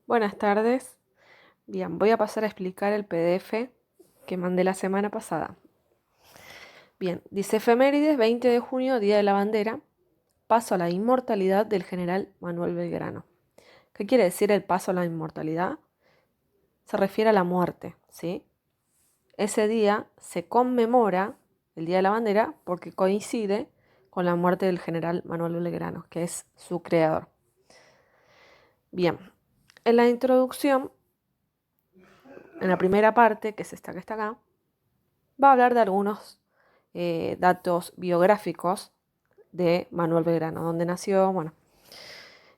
Buenas tardes. Bien, voy a pasar a explicar el PDF que mandé la semana pasada. Bien, dice efemérides, 20 de junio, Día de la Bandera, paso a la inmortalidad del general Manuel Belgrano. ¿Qué quiere decir el paso a la inmortalidad? Se refiere a la muerte, ¿sí? Ese día se conmemora el Día de la Bandera porque coincide con la muerte del general Manuel Belgrano, que es su creador. Bien, en la introducción, en la primera parte, que es esta que está acá, va a hablar de algunos datos biográficos de Manuel Belgrano, dónde nació, bueno,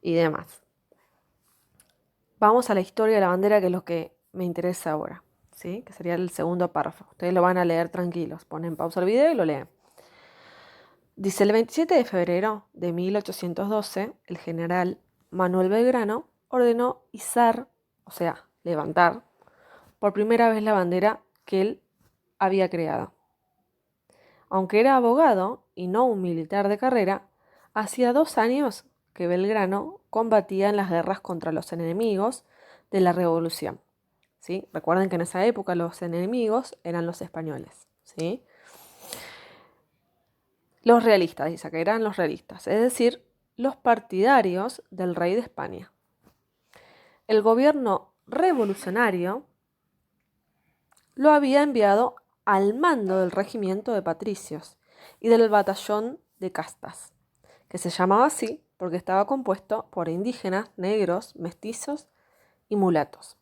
y demás. Vamos a la historia de la bandera, que es lo que me interesa ahora, ¿sí? Que sería el segundo párrafo. Ustedes lo van a leer tranquilos. Ponen pausa al video y lo leen. Dice, el 27 de febrero de 1812, el general Manuel Belgrano ordenó izar, o sea, levantar, por primera vez la bandera que él había creado. Aunque era abogado y no un militar de carrera, hacía 2 años que Belgrano combatía en las guerras contra los enemigos de la Revolución. ¿Sí? Recuerden que en esa época los enemigos eran los españoles. ¿Sí? Los realistas, dice que eran los realistas, es decir, los partidarios del rey de España. El gobierno revolucionario lo había enviado al mando del regimiento de patricios y del batallón de castas, que se llamaba así porque estaba compuesto por indígenas, negros, mestizos y mulatos,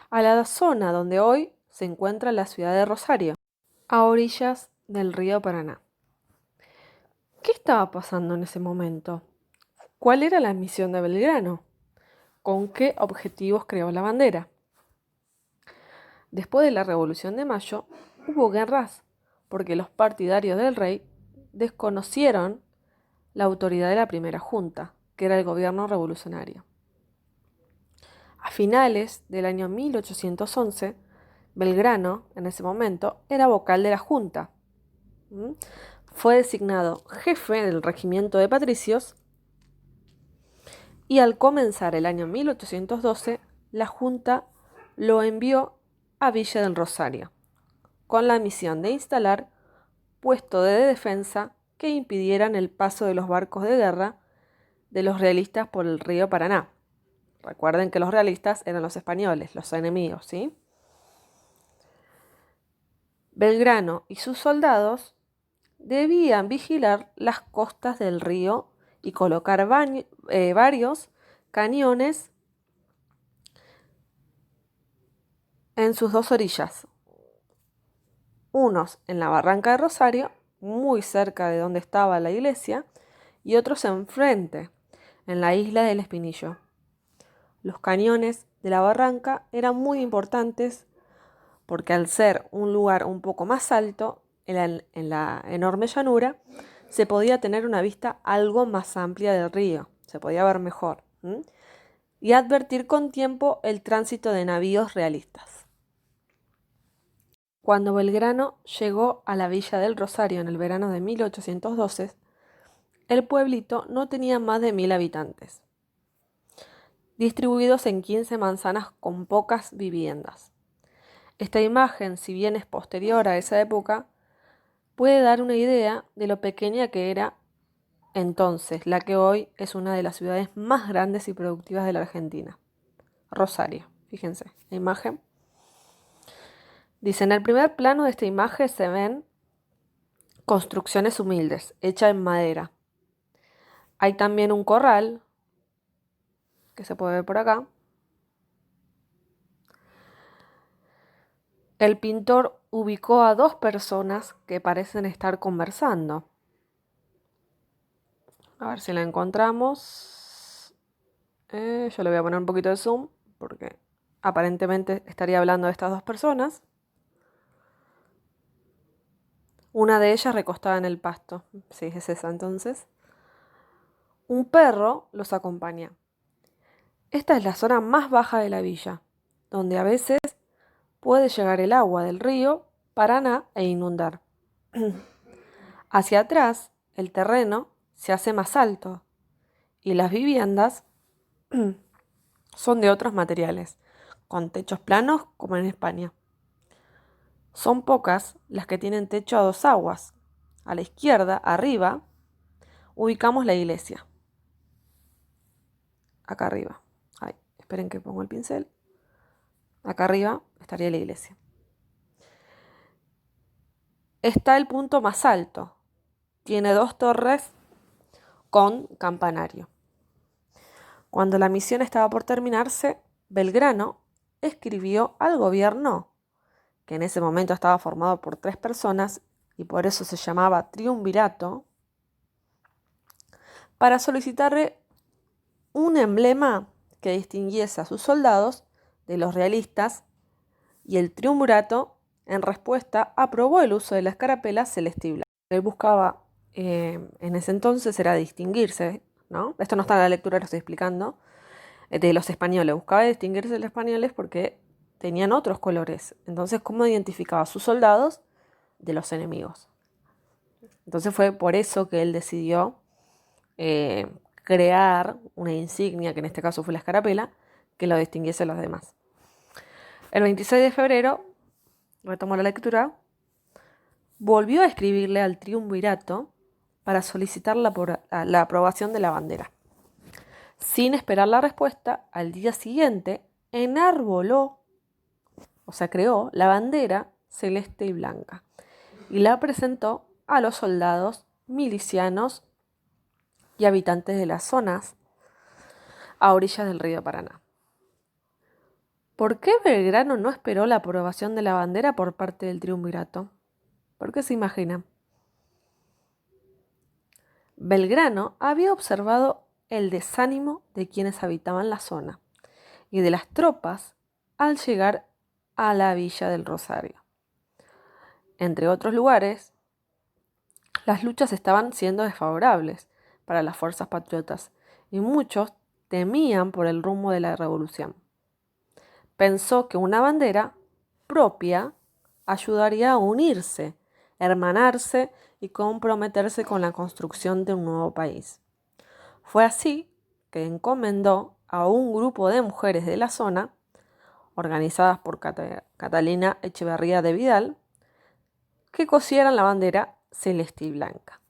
a la zona donde hoy se encuentra la ciudad de Rosario, a orillas del río Paraná. ¿Qué estaba pasando en ese momento? ¿Cuál era la misión de Belgrano? ¿Con qué objetivos creó la bandera? Después de la Revolución de Mayo hubo guerras porque los partidarios del rey desconocieron la autoridad de la primera junta, que era el gobierno revolucionario. A finales del año 1811, Belgrano, en ese momento, era vocal de la junta. Fue designado jefe del regimiento de patricios y al comenzar el año 1812, la junta lo envió a Villa del Rosario, con la misión de instalar puestos de defensa que impidieran el paso de los barcos de guerra de los realistas por el río Paraná. Recuerden que los realistas eran los españoles, los enemigos, ¿sí? Belgrano y sus soldados debían vigilar las costas del río y colocar varios cañones en sus dos orillas, unos en la barranca de Rosario, muy cerca de donde estaba la iglesia, y otros enfrente, en la isla del Espinillo. Los cañones de la barranca eran muy importantes porque al ser un lugar un poco más alto, en la enorme llanura, se podía tener una vista algo más amplia del río, se podía ver mejor, y advertir con tiempo el tránsito de navíos realistas. Cuando Belgrano llegó a la villa del Rosario en el verano de 1812, el pueblito no tenía más de 1000 habitantes, distribuidos en 15 manzanas con pocas viviendas. Esta imagen, si bien es posterior a esa época, puede dar una idea de lo pequeña que era entonces la que hoy es una de las ciudades más grandes y productivas de la Argentina, Rosario. Fíjense, la imagen. Dice, en el primer plano de esta imagen se ven construcciones humildes, hechas en madera. Hay también un corral, que se puede ver por acá. El pintor ubicó a dos personas que parecen estar conversando. A ver si la encontramos. Yo le voy a poner un poquito de zoom porque aparentemente estaría hablando de estas dos personas. Una de ellas recostada en el pasto. Sí, es esa entonces. Un perro los acompaña. Esta es la zona más baja de la villa, donde a veces puede llegar el agua del río Paraná e inundar. Hacia atrás, el terreno se hace más alto y las viviendas son de otros materiales, con techos planos como en España. Son pocas las que tienen techo a dos aguas. A la izquierda, arriba, ubicamos la iglesia. Acá arriba. Ay, esperen que pongo el pincel. Acá arriba estaría la iglesia. Está el punto más alto. Tiene 2 torres con campanario. Cuando la misión estaba por terminarse, Belgrano escribió al gobierno, que en ese momento estaba formado por 3 personas y por eso se llamaba triunvirato, para solicitarle un emblema que distinguiese a sus soldados de los realistas, y el triunvirato, en respuesta, aprobó el uso de la escarapela celeste y blanca. Lo que él buscaba en ese entonces era distinguirse, ¿no? Esto no está en la lectura, lo estoy explicando, de los españoles. Buscaba distinguirse de los españoles porque tenían otros colores. Entonces, ¿cómo identificaba a sus soldados de los enemigos? Entonces fue por eso que él decidió crear una insignia, que en este caso fue la escarapela, que lo distinguiese de los demás. El 26 de febrero, retomo la lectura, volvió a escribirle al triunvirato para solicitar la aprobación de la bandera. Sin esperar la respuesta, al día siguiente enarboló, o sea, creó la bandera celeste y blanca y la presentó a los soldados, milicianos y habitantes de las zonas a orillas del río Paraná. ¿Por qué Belgrano no esperó la aprobación de la bandera por parte del triunvirato? ¿Por qué se imaginan? Belgrano había observado el desánimo de quienes habitaban la zona y de las tropas al llegar a la villa del Rosario. Entre otros lugares, las luchas estaban siendo desfavorables para las fuerzas patriotas y muchos temían por el rumbo de la revolución. Pensó que una bandera propia ayudaría a unirse, hermanarse y comprometerse con la construcción de un nuevo país. Fue así que encomendó a un grupo de mujeres de la zona, organizadas por Catalina Echeverría de Vidal, que cosieran la bandera celeste y blanca.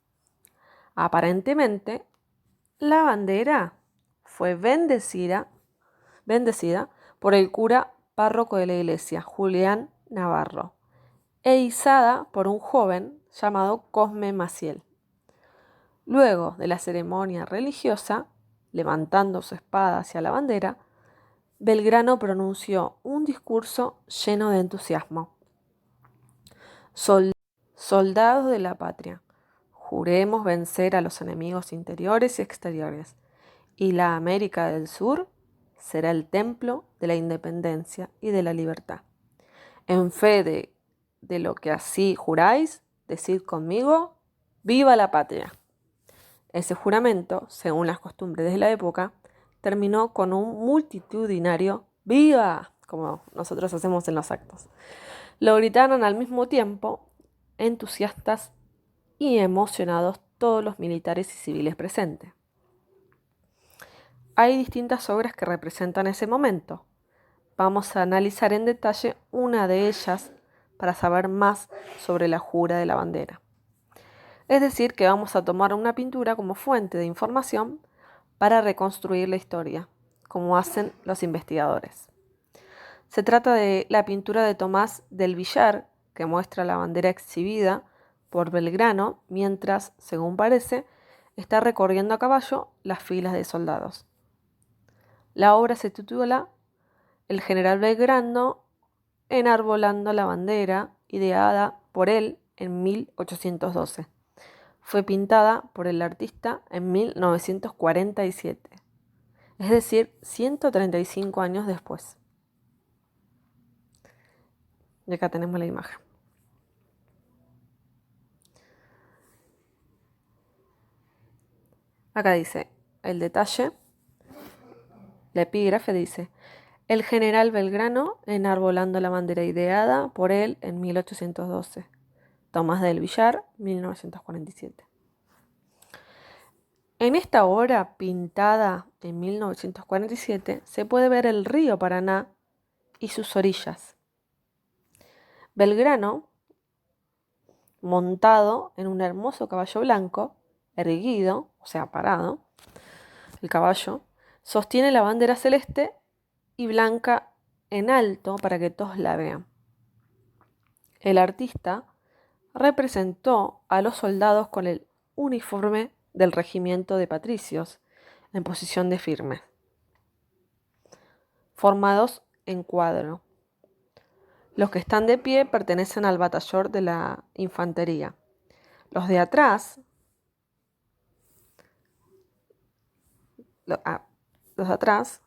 Aparentemente, la bandera fue bendecida por el cura párroco de la iglesia, Julián Navarro, e izada por un joven llamado Cosme Maciel. Luego de la ceremonia religiosa, levantando su espada hacia la bandera, Belgrano pronunció un discurso lleno de entusiasmo. Soldados de la patria, juremos vencer a los enemigos interiores y exteriores, y la América del Sur será el templo de la independencia y de la libertad. En fe de lo que así juráis, decid conmigo, ¡viva la patria! Ese juramento, según las costumbres de la época, terminó con un multitudinario ¡viva!, como nosotros hacemos en los actos. Lo gritaron al mismo tiempo, entusiastas y emocionados, todos los militares y civiles presentes. Hay distintas obras que representan ese momento. Vamos a analizar en detalle una de ellas para saber más sobre la jura de la bandera. Es decir, que vamos a tomar una pintura como fuente de información para reconstruir la historia, como hacen los investigadores. Se trata de la pintura de Tomás del Villar, que muestra la bandera exhibida por Belgrano mientras, según parece, está recorriendo a caballo las filas de soldados. La obra se titula El general Belgrano enarbolando la bandera, ideada por él en 1812. Fue pintada por el artista en 1947, es decir, 135 años después. Y acá tenemos la imagen. Acá dice el detalle, la epígrafe dice: el general Belgrano enarbolando la bandera ideada por él en 1812. Tomás del Villar, 1947. En esta obra, pintada en 1947, se puede ver el río Paraná y sus orillas. Belgrano, montado en un hermoso caballo blanco, erguido, o sea, parado, el caballo, sostiene la bandera celeste y blanca en alto para que todos la vean. El artista representó a los soldados con el uniforme del regimiento de patricios en posición de firme, formados en cuadro. Los que están de pie pertenecen al batallón de la infantería. Los de atrás, los de atrás